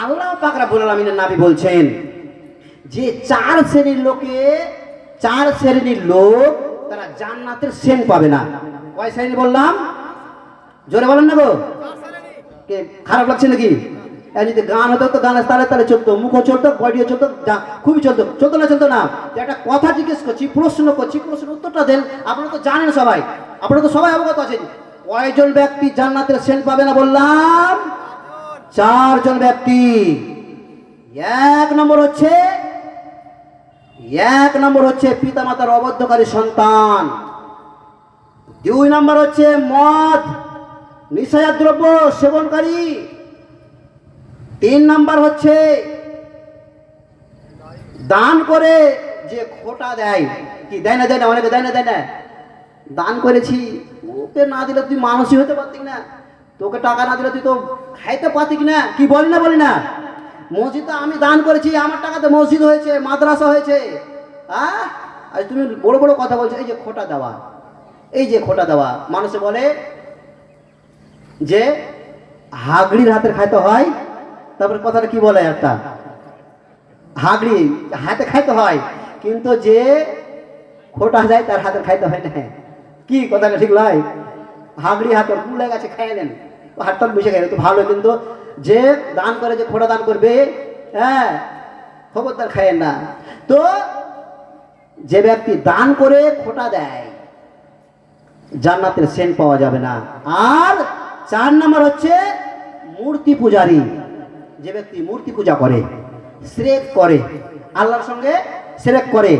আল্লাহ পাক রব্বুল আলামিনের নবী বলছেন যে চার শ্রেণীর লোক তারা জান্নাতের সেন্ট পাবে না। কয় শ্রেণী বললাম? জোরে বলেন না গো। কে খারাপ লাগছে নাকি? যদি গান হতো তো গানের তালে তালে চলতো, মুখও চলতো, বডিও চলতো, খুবই চলতো না। একটা কথা জিজ্ঞেস করছি, প্রশ্ন করছি, প্রশ্নের উত্তরটা দেন। আপনারা তো জানেন সবাই, আপনারা তো সবাই অবগত আছেন কয়জন ব্যক্তি জান্নাতের সেন্ট পাবে না বললাম? 4 জন ব্যক্তি। এক নম্বর হচ্ছে পিতামাতার অবাধ্যকারী সন্তান। 2 নম্বর হচ্ছে মদ নিশাজাত দ্রব্য সেবনকারী। 3 নম্বর হচ্ছে দান করে যে খোটা দেয়। কি দেয় না? অনেকে দেয় না। দান করেছি, ওকে না দিলে তুই মানুষই হতে পারতি না, তোকে টাকা না দিলে তুই তো খাইতে পারতি না। কি বলি না? মসজিদে আমি দান করেছি, আমার টাকাতে মসজিদ হয়েছে, মাদ্রাসা হয়েছে। আর তুমি বড় বড় কথা বলছো। এই যে খোটা দেওয়া, মানুষে বলে যে হাগড়ির হাতের খাইতে হয়। তারপরে কথাটা কি বলে, একটা হাগড়ি হাতে খাইতে হয়, কিন্তু যে খোটা দেয় তার হাতের খাইতে হয় না। কি কথাটা ঠিক নয়? হাগড়ি হাতে ভুলে গেছে, খাইয়ে নেন, হাতটা বসে খাই তো ভালো, কিন্তু যে দান করে, যে খোটা দান করবে, খবরদার খাইয়েন না। তো যে ব্যক্তি দান করে খোটা দেয়, জান্নাতের সেন্ট পাওয়া যাবে না। আর 4 নম্বর হচ্ছে মূর্তি পূজারী। যে ব্যক্তি মূর্তি পূজা করে, শিরক করে, আল্লাহর সঙ্গে শিরক করে,